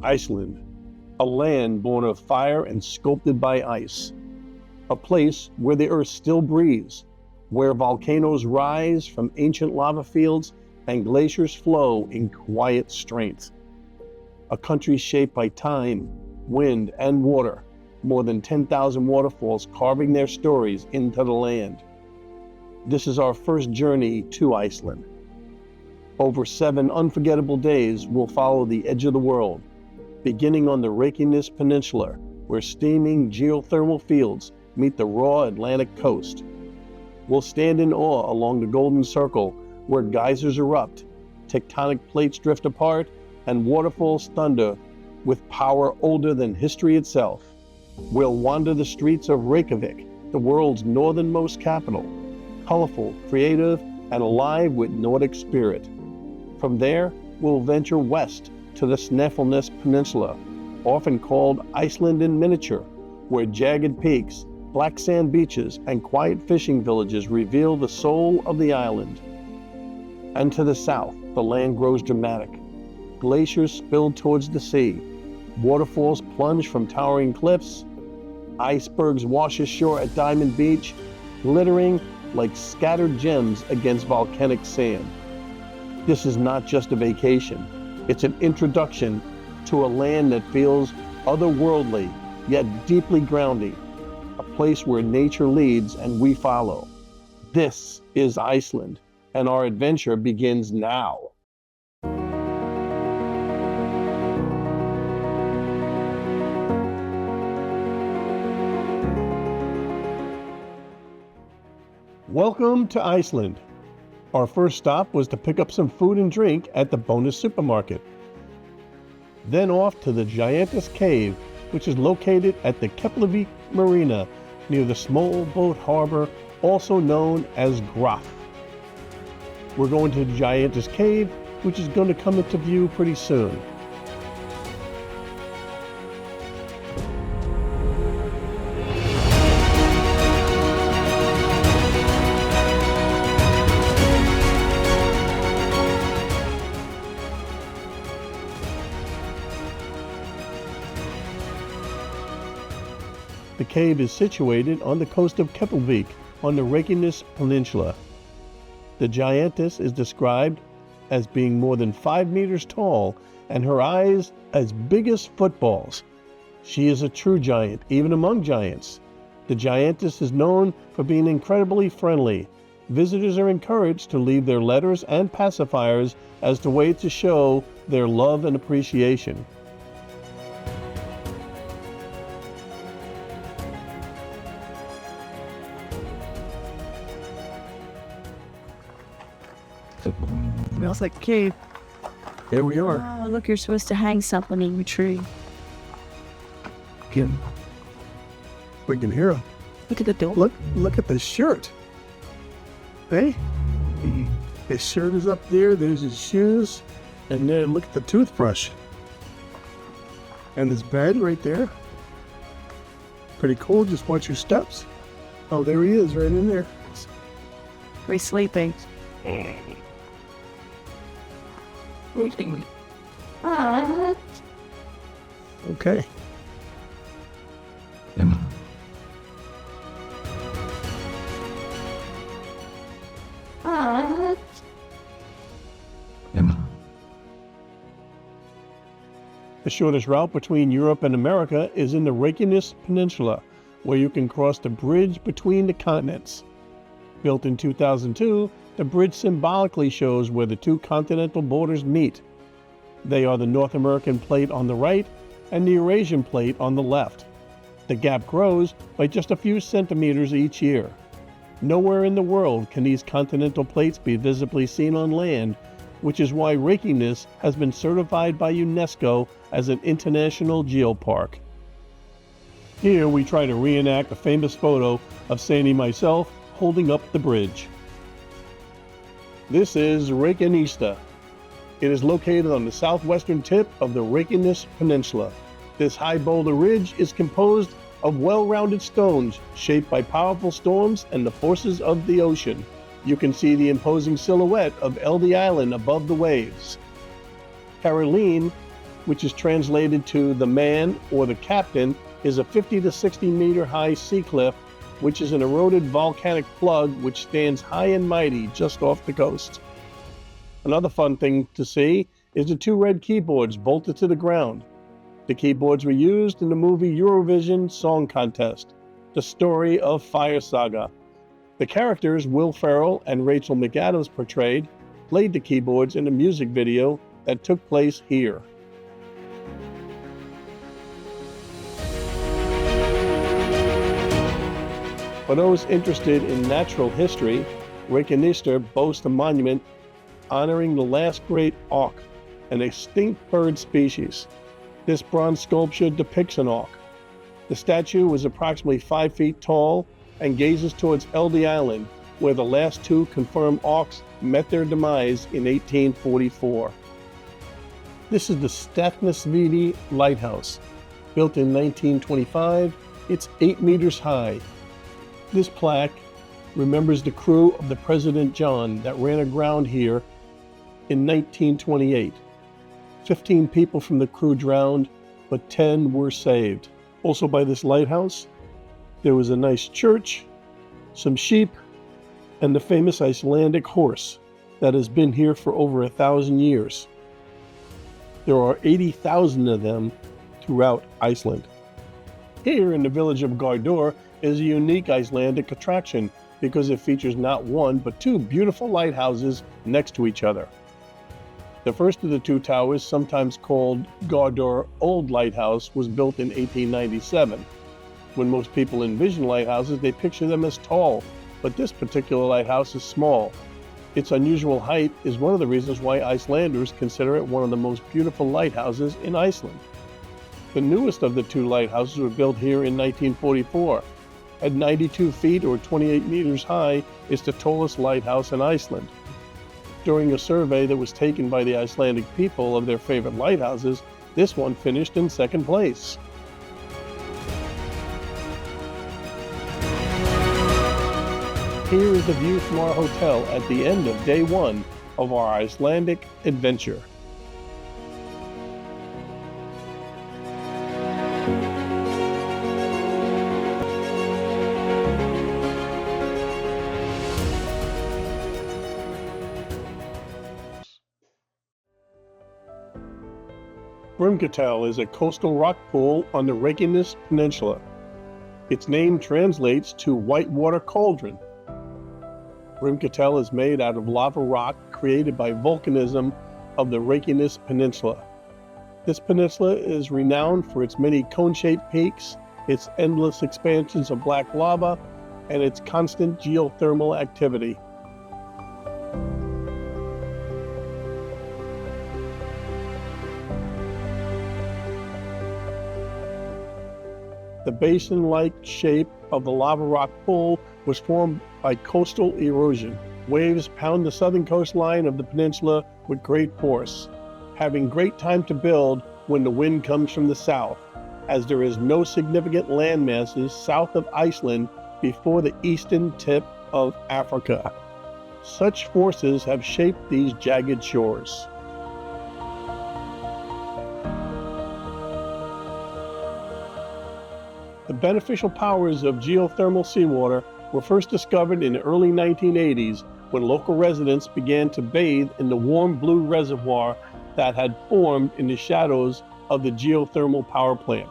Iceland, a land born of fire and sculpted by ice. A place where the earth still breathes, where volcanoes rise from ancient lava fields and glaciers flow in quiet strength. A country shaped by time, wind, and water, more than 10,000 waterfalls carving their stories into the land. This is our first journey to Iceland. Over 7 unforgettable days, we'll follow the edge of the world, beginning on the Reykanes Peninsula, where steaming geothermal fields meet the raw Atlantic coast. We'll stand in awe along the Golden Circle, where geysers erupt, tectonic plates drift apart, and waterfalls thunder with power older than history itself. We'll wander the streets of Reykjavik, the world's northernmost capital, colorful, creative, and alive with Nordic spirit. From there, we'll venture west to the Snæfellsnes Peninsula, often called Iceland in miniature, where jagged peaks, black sand beaches, and quiet fishing villages reveal the soul of the island. And to the south, the land grows dramatic. Glaciers spill towards the sea, waterfalls plunge from towering cliffs, icebergs wash ashore at Diamond Beach, glittering like scattered gems against volcanic sand. This is not just a vacation, it's an introduction to a land that feels otherworldly, yet deeply grounding, a place where nature leads and we follow. This is Iceland, and our adventure begins now. Welcome to Iceland. Our first stop was to pick up some food and drink at the Bonus supermarket. Then off to the Giantess cave, which is located at the Keflavik marina near the small boat harbor, also known as Graf. We're going to the Giantess cave, which is going to come into view pretty soon. The cave is situated on the coast of Keflavik on the Reykanes Peninsula. The Giantess is described as being more than 5 meters tall and her eyes as big as footballs. She is a true giant, even among giants. The Giantess is known for being incredibly friendly. Visitors are encouraged to leave their letters and pacifiers as a way to show their love and appreciation. Smells like a cave. Here we are. Oh, look, you're supposed to hang something in your tree. Again, we can hear him. Look at the door. Look at the shirt. Hey, his shirt is up there. There's his shoes, and then look at the toothbrush. And this bed right there. Pretty cool. Just watch your steps. Oh, there he is, right in there. We're sleeping. Okay. The shortest route between Europe and America is in the Reykanes Peninsula, where you can cross the bridge between the continents. Built in 2002, the bridge symbolically shows where the 2 continental borders meet. They are the North American plate on the right and the Eurasian plate on the left. The gap grows by just a few centimeters each year. Nowhere in the world can these continental plates be visibly seen on land, which is why Reykanes has been certified by UNESCO as an international geopark. Here we try to reenact a famous photo of Sandy myself holding up the bridge. This is Reykjanestá. It is located on the southwestern tip of the Reykanes Peninsula. This high boulder ridge is composed of well-rounded stones shaped by powerful storms and the forces of the ocean. You can see the imposing silhouette of Eldi Island above the waves. Caroline which is translated to the man or the captain, is a 50 to 60 meter high sea cliff, which is an eroded volcanic plug which stands high and mighty just off the coast. Another fun thing to see is the two red keyboards bolted to the ground. The keyboards were used in the movie Eurovision Song Contest, The Story of Fire Saga. The characters Will Ferrell and Rachel McAdams portrayed played the keyboards in a music video that took place here. For those interested in natural history, Reykanes boasts a monument honoring the last great auk, an extinct bird species. This bronze sculpture depicts an auk. The statue was approximately 5 feet tall and gazes towards Eldey Island, where the last two confirmed auks met their demise in 1844. This is the Stafnesviti Lighthouse. Built in 1925, it's 8 meters high. This plaque remembers the crew of the President John that ran aground here in 1928. 15 people from the crew drowned, but 10 were saved. Also by this lighthouse, there was a nice church, some sheep, and the famous Icelandic horse that has been here for over 1,000 years. There are 80,000 of them throughout Iceland. Here in the village of Garður is a unique Icelandic attraction because it features not one but 2 beautiful lighthouses next to each other. The first of the 2 towers, sometimes called Garður Old Lighthouse, was built in 1897. When most people envision lighthouses, they picture them as tall, but this particular lighthouse is small. Its unusual height is one of the reasons why Icelanders consider it one of the most beautiful lighthouses in Iceland. The newest of the 2 lighthouses were built here in 1944. At 92 feet or 28 meters high, it's the tallest lighthouse in Iceland. During a survey that was taken by the Icelandic people of their favorite lighthouses, this one finished in 2nd place. Here is the view from our hotel at the end of day 1 of our Icelandic adventure. Brimketill is a coastal rock pool on the Reykanes Peninsula. Its name translates to whitewater cauldron. Brimketill is made out of lava rock created by volcanism of the Reykanes Peninsula. This peninsula is renowned for its many cone-shaped peaks, its endless expansions of black lava, and its constant geothermal activity. The basin-like shape of the lava rock pool was formed by coastal erosion. Waves pound the southern coastline of the peninsula with great force, having great time to build when the wind comes from the south, as there is no significant land masses south of Iceland before the eastern tip of Africa. Such forces have shaped these jagged shores. The beneficial powers of geothermal seawater were first discovered in the early 1980s when local residents began to bathe in the warm blue reservoir that had formed in the shadows of the geothermal power plant.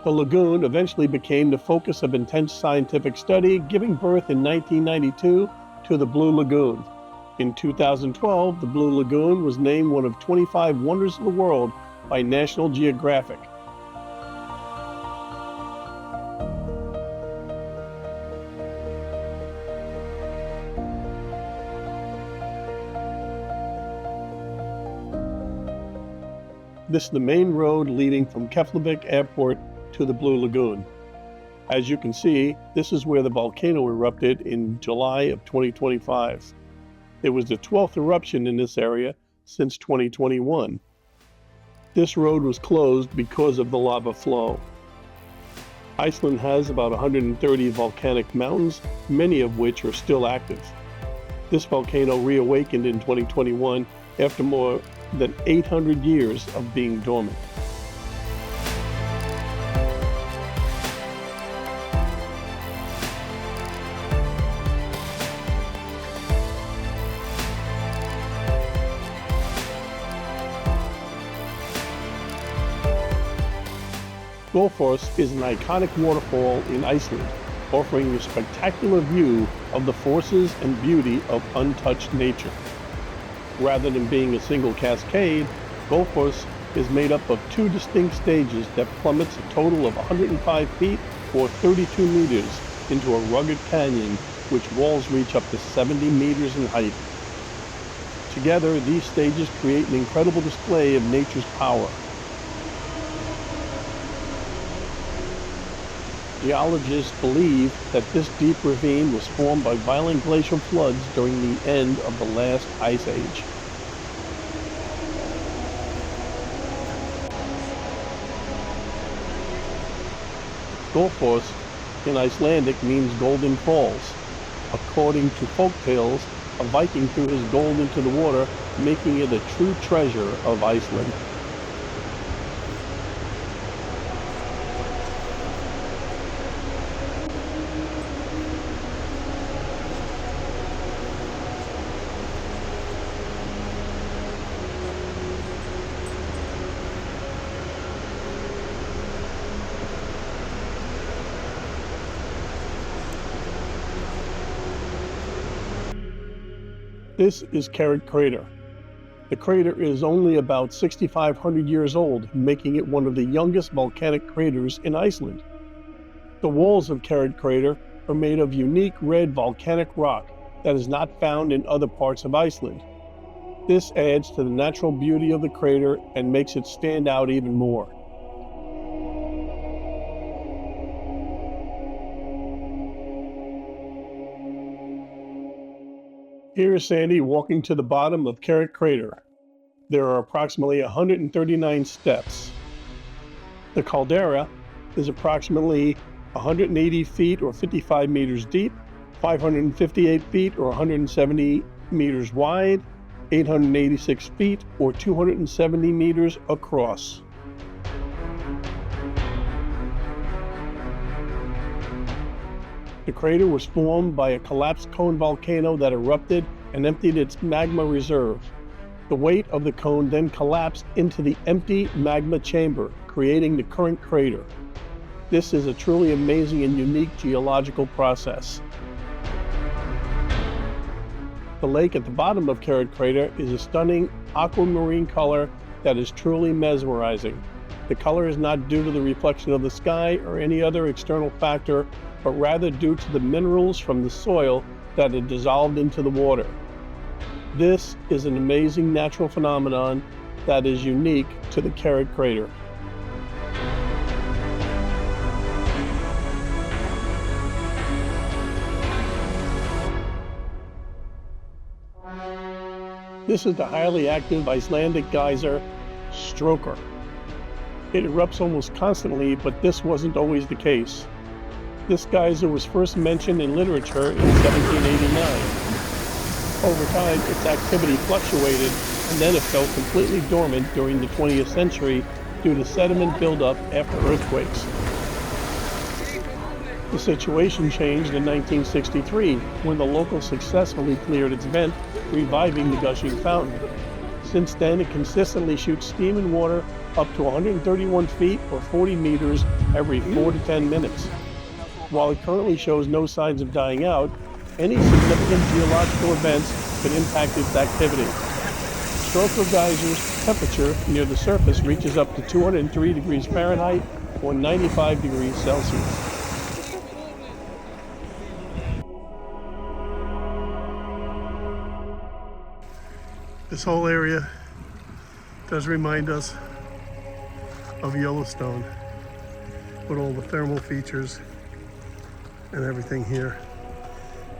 The lagoon eventually became the focus of intense scientific study, giving birth in 1992 to the Blue Lagoon. In 2012, the Blue Lagoon was named one of 25 Wonders of the World by National Geographic. This is the main road leading from Keflavik Airport to the Blue Lagoon. As you can see, this is where the volcano erupted in July of 2025. It was the 12th eruption in this area since 2021. This road was closed because of the lava flow. Iceland has about 130 volcanic mountains, many of which are still active. This volcano reawakened in 2021 after more than 800 years of being dormant. Gullfoss is an iconic waterfall in Iceland, offering a spectacular view of the forces and beauty of untouched nature. Rather than being a single cascade, Gullfoss is made up of two distinct stages that plummets a total of 105 feet or 32 meters into a rugged canyon which walls reach up to 70 meters in height. Together, these stages create an incredible display of nature's power. Geologists believe that this deep ravine was formed by violent glacial floods during the end of the last ice age. Gullfoss in Icelandic means Golden Falls. According to folk tales, a Viking threw his gold into the water, making it a true treasure of Iceland. This is Kerið Crater. The crater is only about 6,500 years old, making it one of the youngest volcanic craters in Iceland. The walls of Kerið Crater are made of unique red volcanic rock that is not found in other parts of Iceland. This adds to the natural beauty of the crater and makes it stand out even more. Here is Sandy walking to the bottom of Kerið Crater. There are approximately 139 steps. The caldera is approximately 180 feet or 55 meters deep, 558 feet or 170 meters wide, 886 feet or 270 meters across. The crater was formed by a collapsed cone volcano that erupted and emptied its magma reserve. The weight of the cone then collapsed into the empty magma chamber, creating the current crater. This is a truly amazing and unique geological process. The lake at the bottom of Kerið Crater is a stunning aquamarine color that is truly mesmerizing. The color is not due to the reflection of the sky or any other external factor, but rather due to the minerals from the soil that are dissolved into the water. This is an amazing natural phenomenon that is unique to the Kerið Crater. This is the highly active Icelandic geyser, Strokkur. It erupts almost constantly, but this wasn't always the case. This geyser was first mentioned in literature in 1789. Over time, its activity fluctuated, and then it fell completely dormant during the 20th century due to sediment buildup after earthquakes. The situation changed in 1963 when the locals successfully cleared its vent, reviving the gushing fountain. Since then, it consistently shoots steam and water up to 131 feet or 40 meters every 4 to 10 minutes. While it currently shows no signs of dying out, any significant geological events could impact its activity. Strokkur geyser's temperature near the surface reaches up to 203 degrees Fahrenheit or 95 degrees Celsius. This whole area does remind us of Yellowstone with all the thermal features and everything here.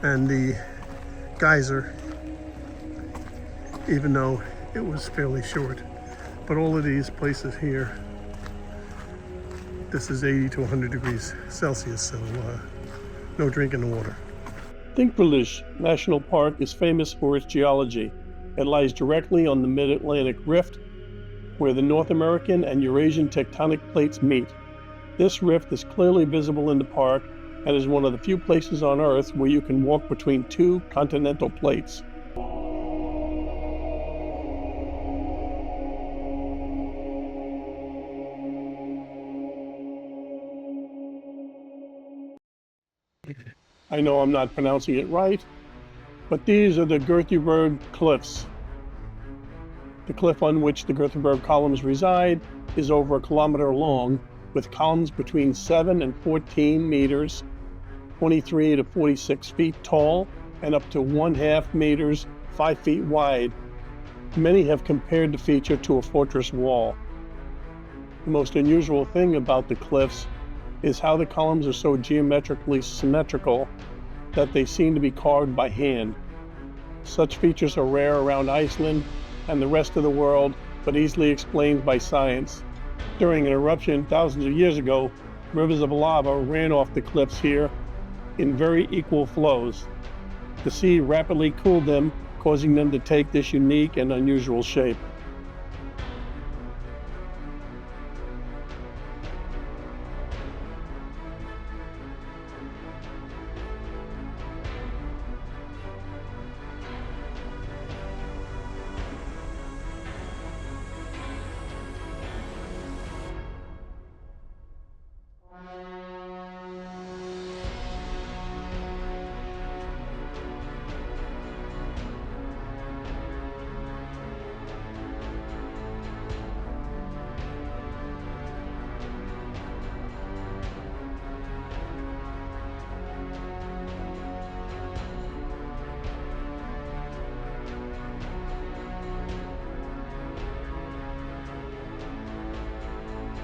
And the geyser, even though it was fairly short, but all of these places here, this is 80 to 100 degrees Celsius, so no drinking water. Þingvellir National Park is famous for its geology, It lies directly on the Mid-Atlantic Rift, where the North American and Eurasian tectonic plates meet. This rift is clearly visible in the park and is one of the few places on Earth where you can walk between two continental plates. I know I'm not pronouncing it right, but these are the Gerðuberg Cliffs. The cliff on which the Gerðuberg columns reside is over 1 kilometer long, with columns between 7 and 14 meters, 23 to 46 feet tall, and up to 1/2 meters, 5 feet wide. Many have compared the feature to a fortress wall. The most unusual thing about the cliffs is how the columns are so geometrically symmetrical that they seem to be carved by hand. Such features are rare around Iceland and the rest of the world, but easily explained by science. During an eruption thousands of years ago, rivers of lava ran off the cliffs here in very equal flows. The sea rapidly cooled them, causing them to take this unique and unusual shape.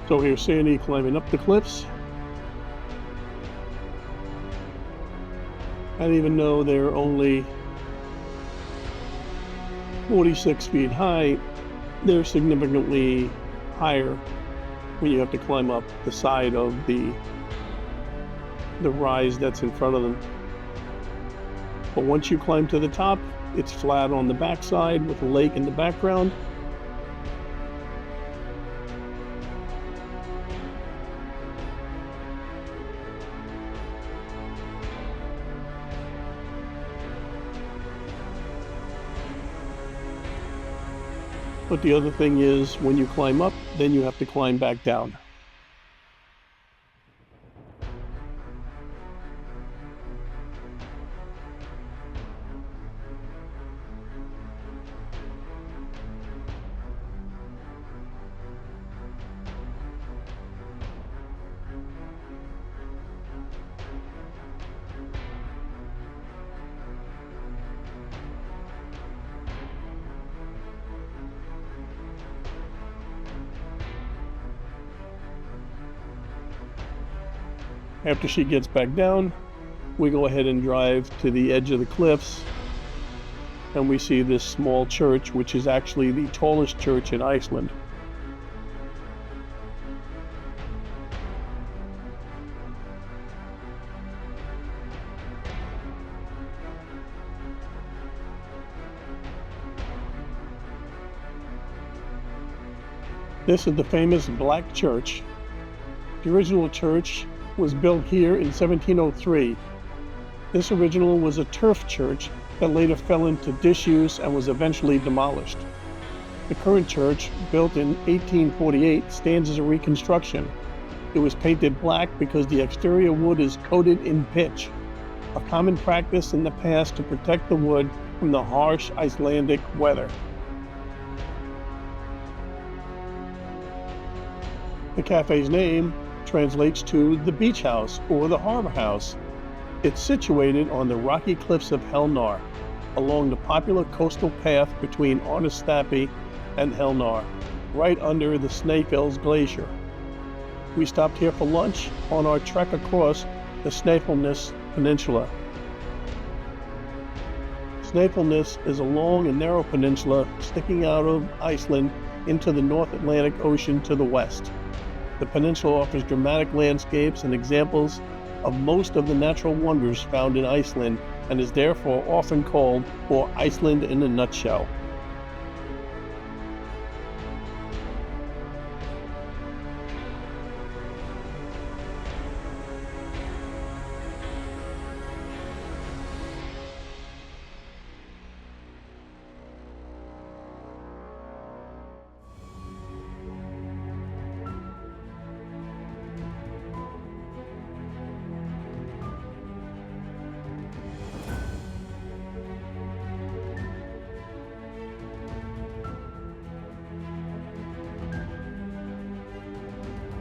So here's Sandy climbing up the cliffs. And even though they're only 46 feet high, they're significantly higher when you have to climb up the side of the rise that's in front of them. But once you climb to the top, it's flat on the backside with a lake in the background. But the other thing is, when you climb up, then you have to climb back down. After she gets back down, we go ahead and drive to the edge of the cliffs, and we see this small church, which is actually the tallest church in Iceland. This is the famous Black Church. The original church was built here in 1703. This original was a turf church that later fell into disuse and was eventually demolished. The current church, built in 1848, stands as a reconstruction. It was painted black because the exterior wood is coated in pitch, a common practice in the past to protect the wood from the harsh Icelandic weather. The cafe's name translates to the beach house or the harbor house. It's situated on the rocky cliffs of Hellnar, along the popular coastal path between Arnarstapi and Hellnar, right under the Snæfellsnes Glacier. We stopped here for lunch on our trek across the Snæfellsnes Peninsula. Snæfellsnes is a long and narrow peninsula sticking out of Iceland into the North Atlantic Ocean to the west. The peninsula offers dramatic landscapes and examples of most of the natural wonders found in Iceland, and is therefore often called, or Iceland in a nutshell.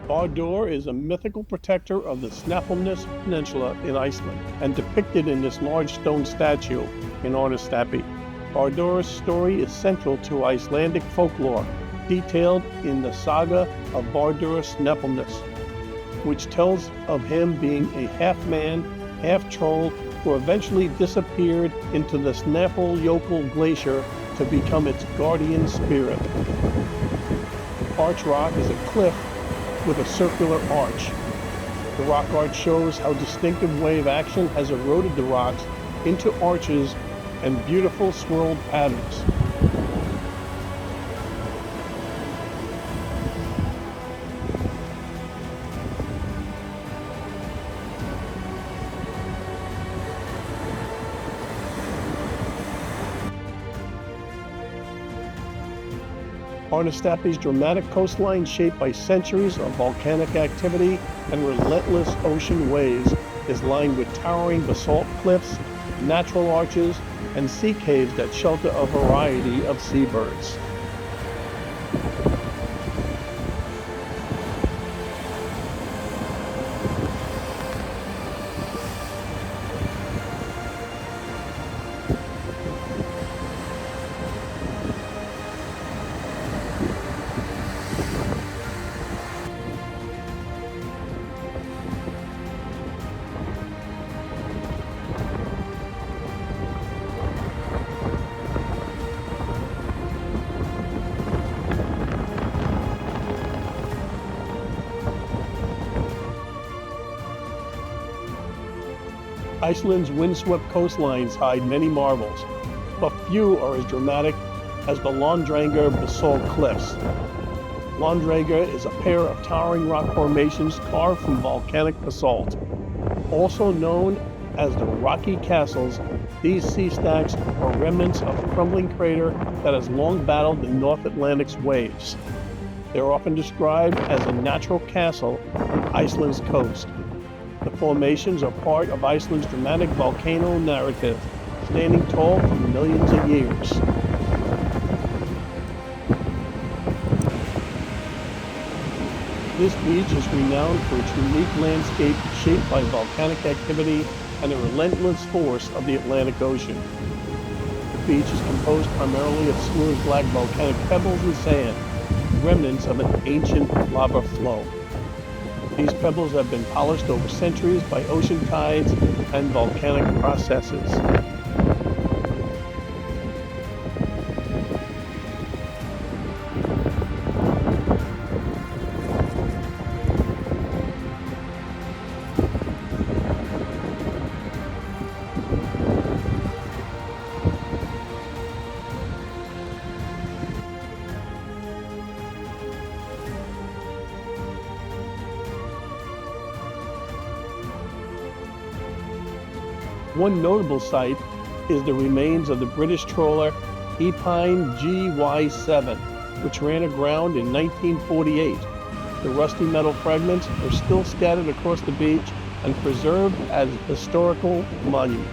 Garður is a mythical protector of the Snæfellsnes Peninsula in Iceland and depicted in this large stone statue in Arnarstapi. Gardur's story is central to Icelandic folklore, detailed in the saga of Garður Snæfellsnes, which tells of him being a half-man, half-troll who eventually disappeared into the Snæfellsjökull glacier to become its guardian spirit. Arch Rock is a cliff with a circular arch. The rock art shows how distinctive wave action has eroded the rocks into arches and beautiful swirled patterns. Arnarstapi's dramatic coastline, shaped by centuries of volcanic activity and relentless ocean waves, is lined with towering basalt cliffs, natural arches, and sea caves that shelter a variety of seabirds. Iceland's windswept coastlines hide many marvels, but few are as dramatic as the Landrangar basalt cliffs. Landrangar is a pair of towering rock formations carved from volcanic basalt. Also known as the Rocky Castles, these sea stacks are remnants of a crumbling crater that has long battled the North Atlantic's waves. They are often described as a natural castle on Iceland's coast. The formations are part of Iceland's dramatic volcano narrative, standing tall for millions of years. This beach is renowned for its unique landscape shaped by volcanic activity and the relentless force of the Atlantic Ocean. The beach is composed primarily of smooth black volcanic pebbles and sand, remnants of an ancient lava flow. These pebbles have been polished over centuries by ocean tides and volcanic processes. One notable site is the remains of the British trawler Epine GY7, which ran aground in 1948. The rusty metal fragments are still scattered across the beach and preserved as a historical monument.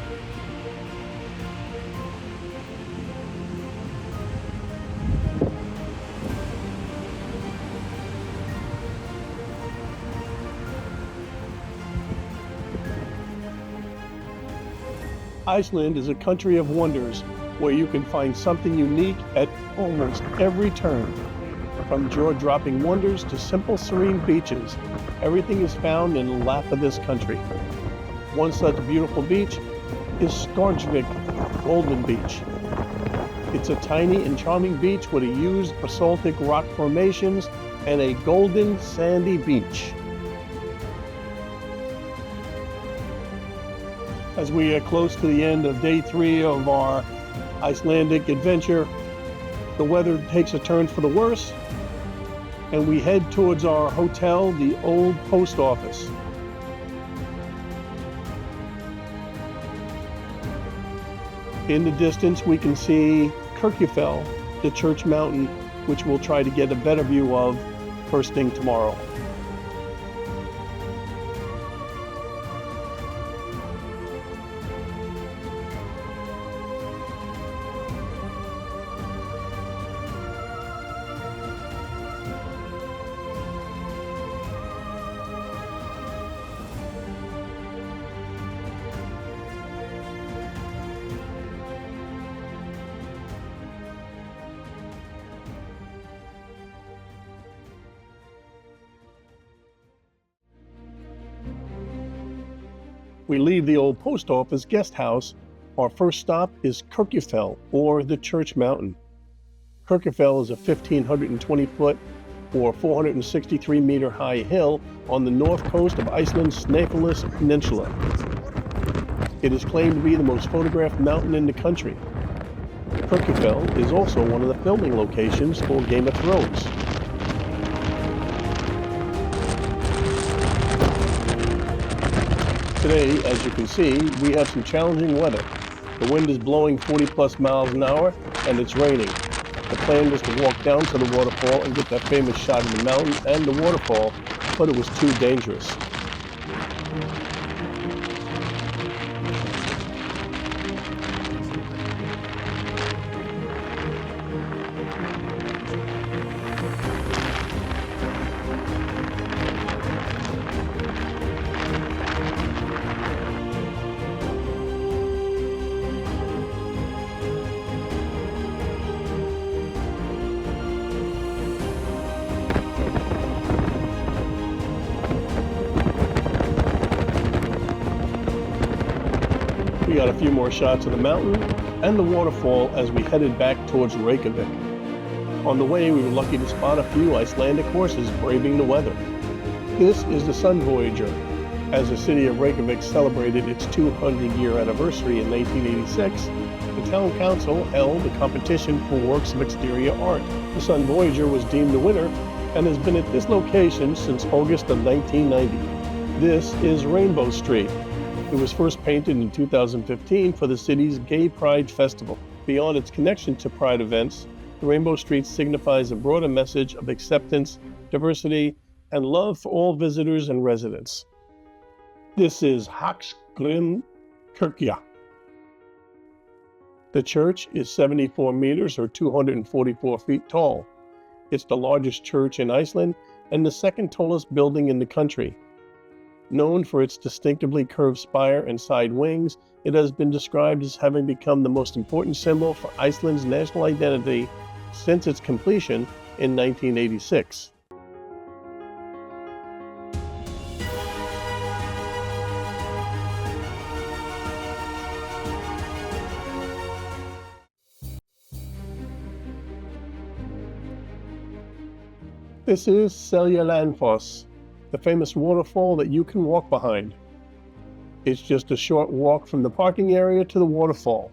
Iceland is a country of wonders where you can find something unique at almost every turn. From jaw-dropping wonders to simple, serene beaches, everything is found in the lap of this country. One such beautiful beach is Skarðsvík Golden Beach. It's a tiny and charming beach with a used basaltic rock formations and a golden sandy beach. As we get close to the end of day 3 of our Icelandic adventure, the weather takes a turn for the worse, and we head towards our hotel, the old post office. In the distance, we can see Kirkjufell, the church mountain, which we'll try to get a better view of first thing tomorrow. We leave the old post office guest house. Our first stop is Kirkjufell, or the Church Mountain. Kirkjufell is a 1,520-foot or 463-meter high hill on the north coast of Iceland's Snæfellsnes Peninsula. It is claimed to be the most photographed mountain in the country. Kirkjufell is also one of the filming locations for Game of Thrones. Today, as you can see, we have some challenging weather. The wind is blowing 40+ miles an hour, and it's raining. The plan was to walk down to the waterfall and get that famous shot of the mountain and the waterfall, but it was too dangerous. We got a few more shots of the mountain and the waterfall as we headed back towards Reykjavik. On the way, we were lucky to spot a few Icelandic horses braving the weather. This is the Sun Voyager. As the city of Reykjavik celebrated its 200-year anniversary in 1986, the town council held a competition for works of exterior art. The Sun Voyager was deemed the winner and has been at this location since August of 1990. This is Rainbow Street. It was first painted in 2015 for the city's Gay Pride Festival. Beyond its connection to Pride events, the Rainbow Street signifies a broader message of acceptance, diversity, and love for all visitors and residents. This is Hallgrímskirkja. The church is 74 meters or 244 feet tall. It's the largest church in Iceland and the second tallest building in the country. Known for its distinctively curved spire and side wings, it has been described as having become the most important symbol for Iceland's national identity since its completion in 1986. This is Seljalandsfoss, the famous waterfall that you can walk behind. It's just a short walk from the parking area to the waterfall.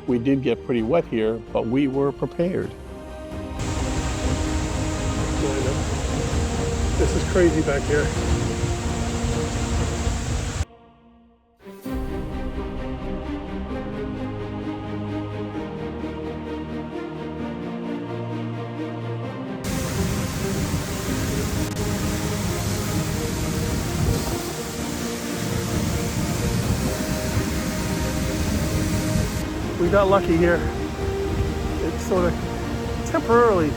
We did get pretty wet here, but we were prepared. This is crazy back here. We got lucky here. It sort of temporarily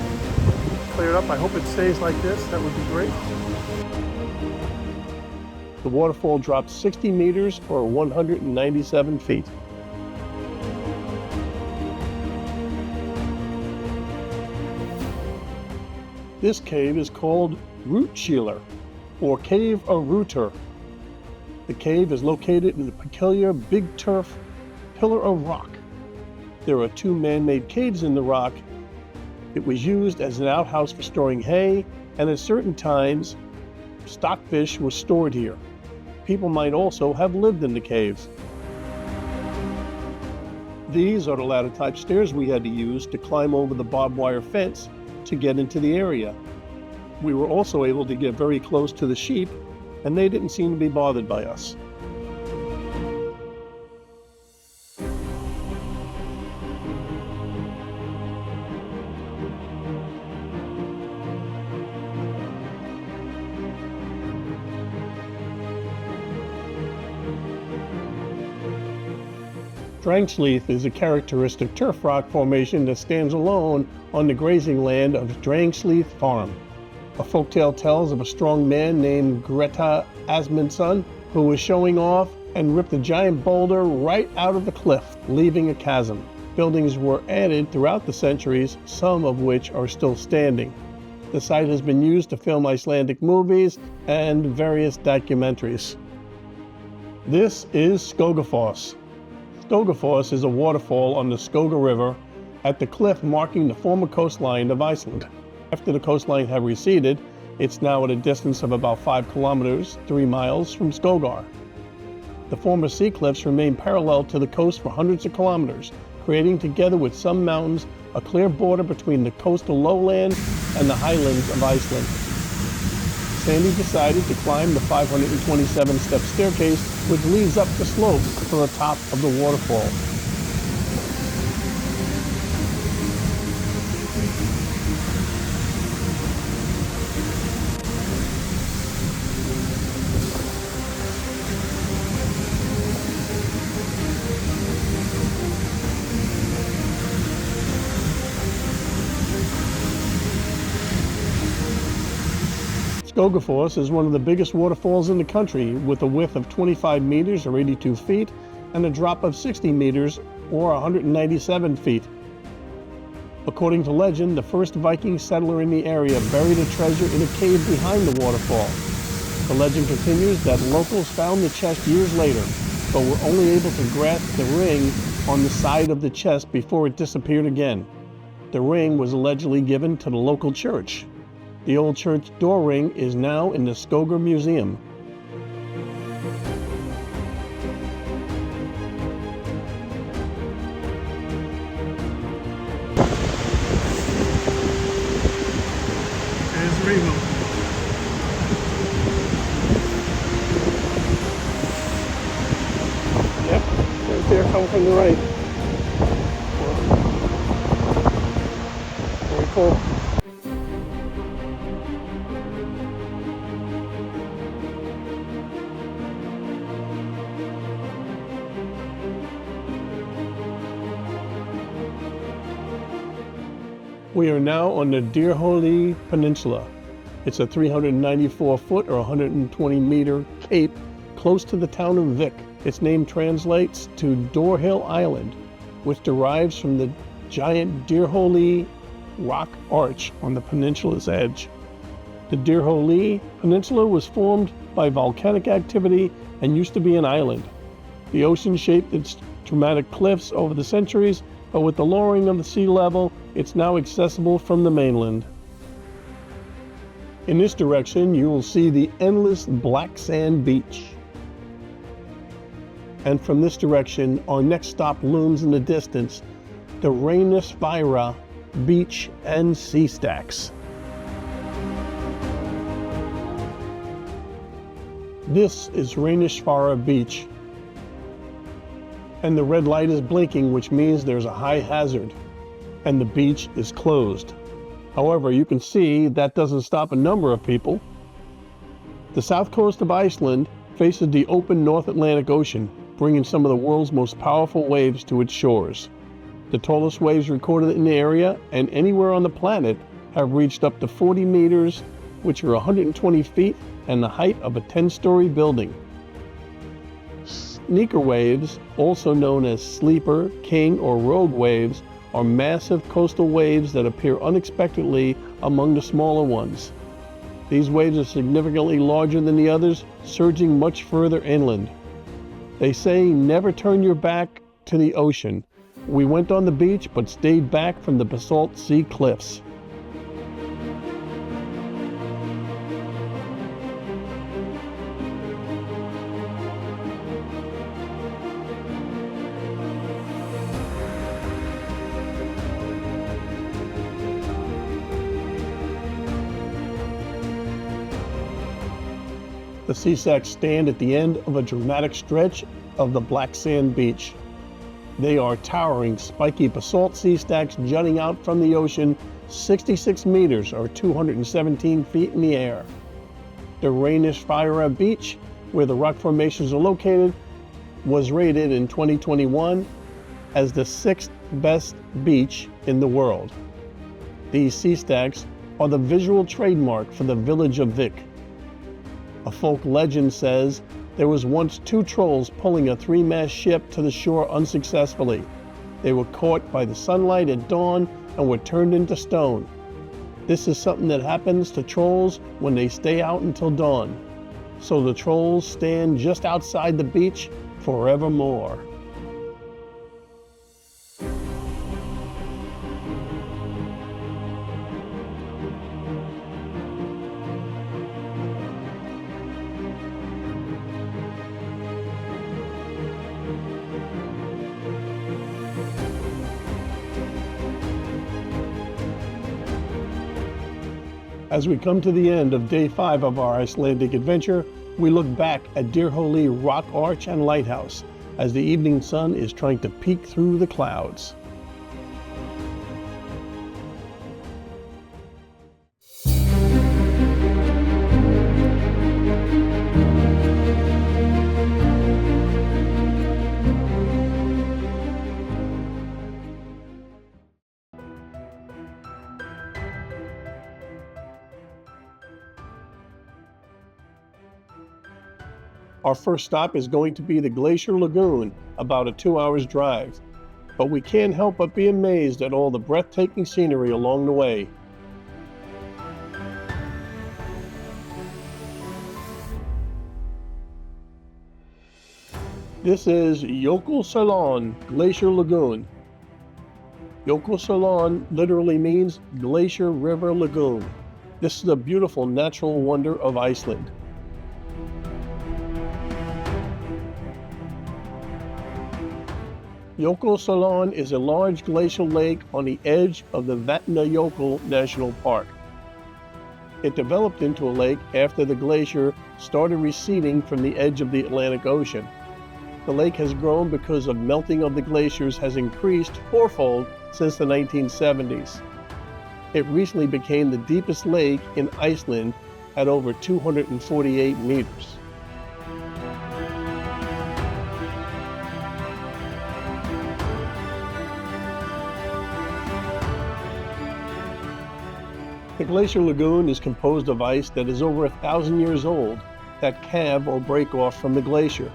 cleared up. I hope it stays like this. That would be great. The waterfall dropped 60 meters or 197 feet. This cave is called Rútskýlir, or Cave of Rútur. The cave is located in the peculiar big turf pillar of rock. There are two man-made caves in the rock. It was used as an outhouse for storing hay, and at certain times, stockfish were stored here. people might also have lived in the caves. These are the ladder-type stairs we had to use to climb over the barbed wire fence to get into the area. We were also able to get very close to the sheep, and they didn't seem to be bothered by us. Drangsleith is a characteristic turf rock formation that stands alone on the grazing land of Drangsleith Farm. A folktale tells of a strong man named Greta Asmundsson who was showing off and ripped a giant boulder right out of the cliff, leaving a chasm. Buildings were added throughout the centuries, some of which are still standing. The site has been used to film Icelandic movies and various documentaries. This is Skogafoss. Skogafoss is a waterfall on the Skoga River at the cliff marking the former coastline of Iceland. After the coastline had receded, it's now at a distance of about 5 kilometers, 3 miles from Skogar. The former sea cliffs remain parallel to the coast for hundreds of kilometers, creating, together with some mountains, a clear border between the coastal lowland and the highlands of Iceland. Sandy decided to climb the 527-step staircase which leads up the slope to the top of the waterfall. Skogafoss is one of the biggest waterfalls in the country, with a width of 25 meters or 82 feet and a drop of 60 meters or 197 feet. According to legend, the first Viking settler in the area buried a treasure in a cave behind the waterfall. The legend continues that locals found the chest years later, but were only able to grasp the ring on the side of the chest before it disappeared again. The ring was allegedly given to the local church. The old church door ring is now in the Skogar Museum. There's Rainbow. Yep, right there, coming from the right. Very cool. We are now on the Reykanes Peninsula. It's a 394-foot or 120-meter cape close to the town of Vik. Its name translates to Dorhill Island, which derives from the giant Reykanes rock arch on the peninsula's edge. The Reykanes Peninsula was formed by volcanic activity and used to be an island. The ocean shaped its dramatic cliffs over the centuries, but with the lowering of the sea level, it's now accessible from the mainland. In this direction, you will see the endless black sand beach. And from this direction, our next stop looms in the distance, the Reykanes beach and sea stacks. This is Reykanes Beach, and the red light is blinking, which means there's a high hazard, and the beach is closed. However, you can see that doesn't stop a number of people. The south coast of Iceland faces the open North Atlantic Ocean, bringing some of the world's most powerful waves to its shores. The tallest waves recorded in the area and anywhere on the planet have reached up to 40 meters, which are 120 feet and the height of a 10-story building. Sneaker waves, also known as sleeper, king, or rogue waves, are massive coastal waves that appear unexpectedly among the smaller ones. These waves are significantly larger than the others, surging much further inland. They say never turn your back to the ocean. We went on the beach but stayed back from the basalt sea cliffs. The sea stacks stand at the end of a dramatic stretch of the black sand beach. They are towering, spiky basalt sea stacks jutting out from the ocean 66 meters or 217 feet in the air. The Reykanes Beach, where the rock formations are located, was rated in 2021 as the 6th best beach in the world. These sea stacks are the visual trademark for the village of Vik. A folk legend says there was once 2 trolls pulling a 3-mast ship to the shore unsuccessfully. They were caught by the sunlight at dawn and were turned into stone. This is something that happens to trolls when they stay out until dawn. So the trolls stand just outside the beach forevermore. As we come to the end of day 5 of our Icelandic adventure, we look back at Dyrhólaey Rock Arch and Lighthouse as the evening sun is trying to peek through the clouds. Our first stop is going to be the Glacier Lagoon, about a 2-hour drive. But we can't help but be amazed at all the breathtaking scenery along the way. This is Jökulsárlón Glacier Lagoon. Jökulsárlón literally means Glacier River Lagoon. This is a beautiful natural wonder of Iceland. Jökulsárlón is a large glacial lake on the edge of the Vatnajökull National Park. It developed into a lake after the glacier started receding from the edge of the Atlantic Ocean. The lake has grown because of melting of the glaciers has increased 4-fold since the 1970s. It recently became the deepest lake in Iceland at over 248 meters. The Glacier Lagoon is composed of ice that is over 1,000 years old that calve or break off from the glacier.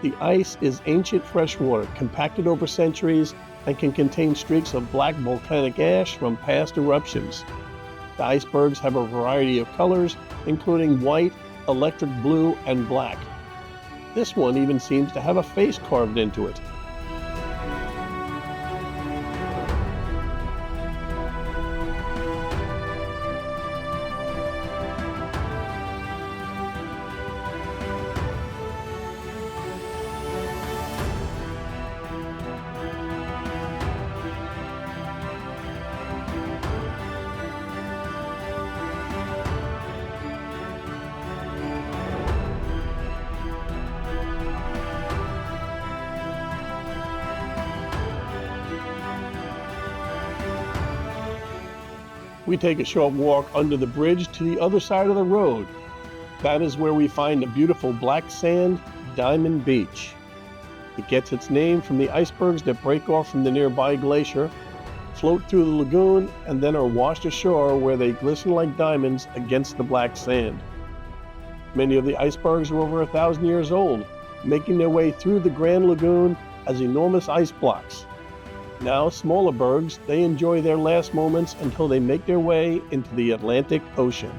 The ice is ancient freshwater compacted over centuries and can contain streaks of black volcanic ash from past eruptions. The icebergs have a variety of colors, including white, electric blue, and black. This one even seems to have a face carved into it. We take a short walk under the bridge to the other side of the road. That is where we find the beautiful black sand Diamond Beach. It gets its name from the icebergs that break off from the nearby glacier, float through the lagoon, and then are washed ashore where they glisten like diamonds against the black sand. Many of the icebergs are over 1,000 years old, making their way through the Grand Lagoon as enormous ice blocks. Now smaller bergs, they enjoy their last moments until they make their way into the Atlantic Ocean.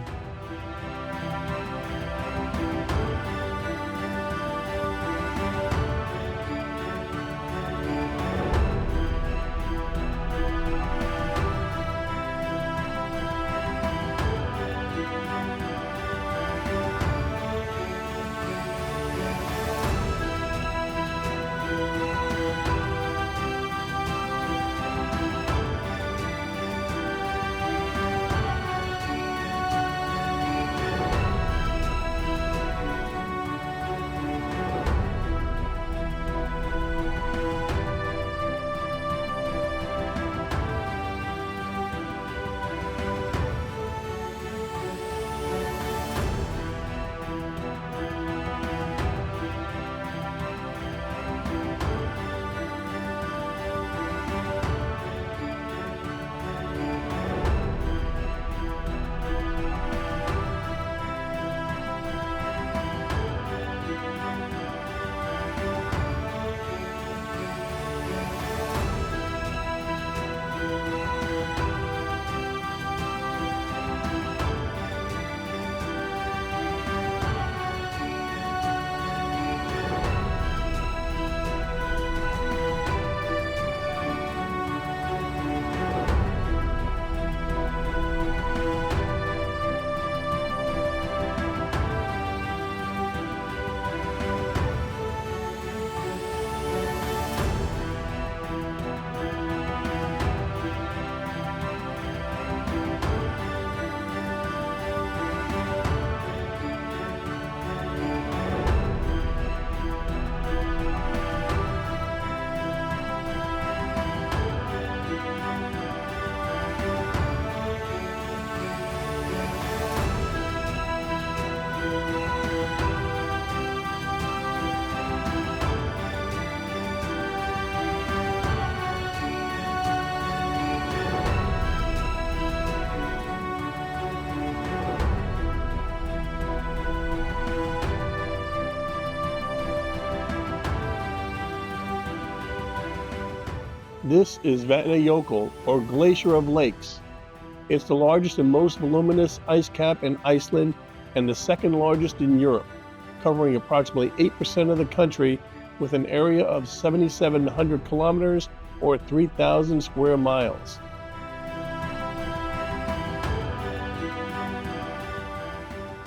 This is Vatnajökull, or Glacier of Lakes. It's the largest and most voluminous ice cap in Iceland and the second largest in Europe, covering approximately 8% of the country with an area of 7,700 kilometers or 3,000 square miles.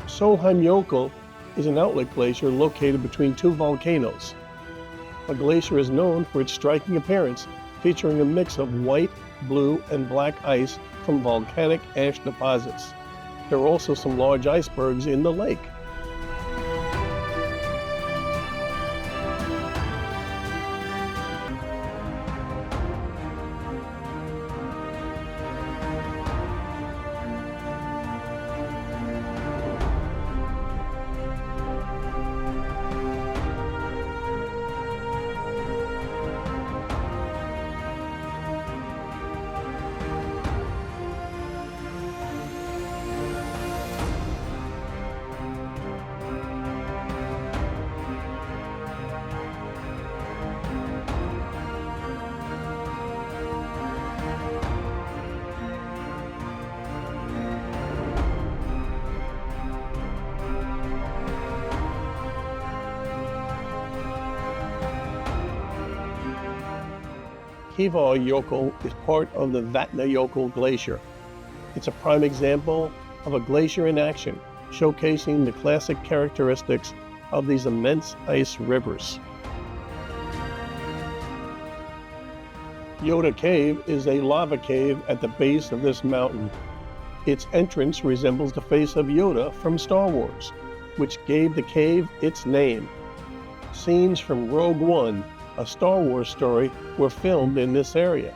Solheimjökull is an outlet glacier located between two volcanoes. A glacier is known for its striking appearance, featuring a mix of white, blue, and black ice from volcanic ash deposits. There are also some large icebergs in the lake. Kívarjökull is part of the Vatnajökull Glacier. It's a prime example of a glacier in action, showcasing the classic characteristics of these immense ice rivers. Yoda Cave is a lava cave at the base of this mountain. Its entrance resembles the face of Yoda from Star Wars, which gave the cave its name. Scenes from Rogue One, a Star Wars story, were filmed in this area.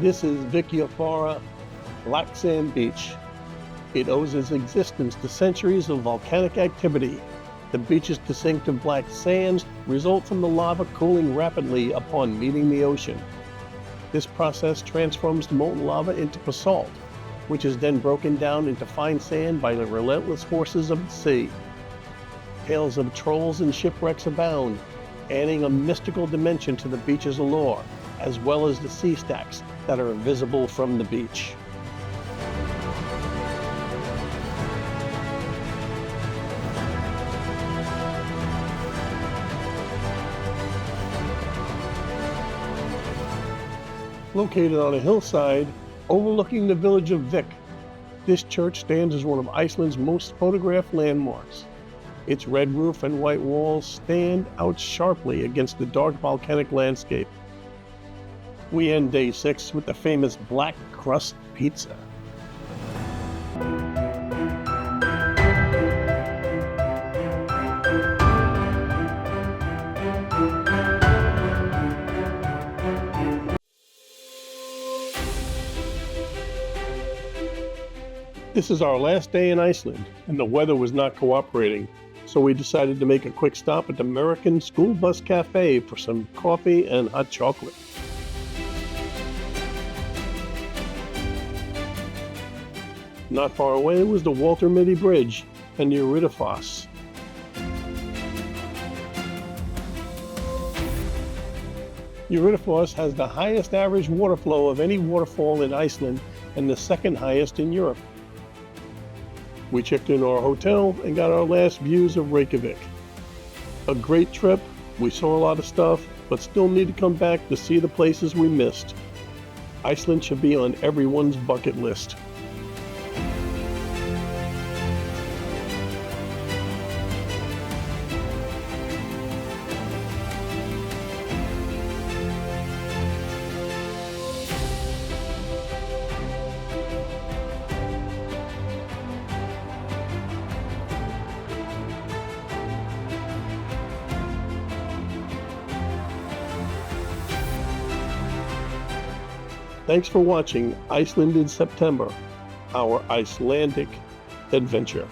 This is Vikjafara Black Sand Beach. It owes its existence to centuries of volcanic activity. The beach's distinctive black sands result from the lava cooling rapidly upon meeting the ocean. This process transforms the molten lava into basalt, which is then broken down into fine sand by the relentless forces of the sea. Tales of trolls and shipwrecks abound, adding a mystical dimension to the beach's allure, as well as the sea stacks that are visible from the beach. Located on a hillside overlooking the village of Vik, this church stands as one of Iceland's most photographed landmarks. Its red roof and white walls stand out sharply against the dark volcanic landscape. We end day 6 with the famous black crust pizza. This is our last day in Iceland, and the weather was not cooperating, so we decided to make a quick stop at the American School Bus Cafe for some coffee and hot chocolate. Not far away was the Walter Mitty Bridge and the Foss. Foss has the highest average water flow of any waterfall in Iceland and the second highest in Europe. We checked in our hotel and got our last views of Reykjavik. A great trip, we saw a lot of stuff, but still need to come back to see the places we missed. Iceland should be on everyone's bucket list. Thanks for watching Iceland in September, our Icelandic adventure.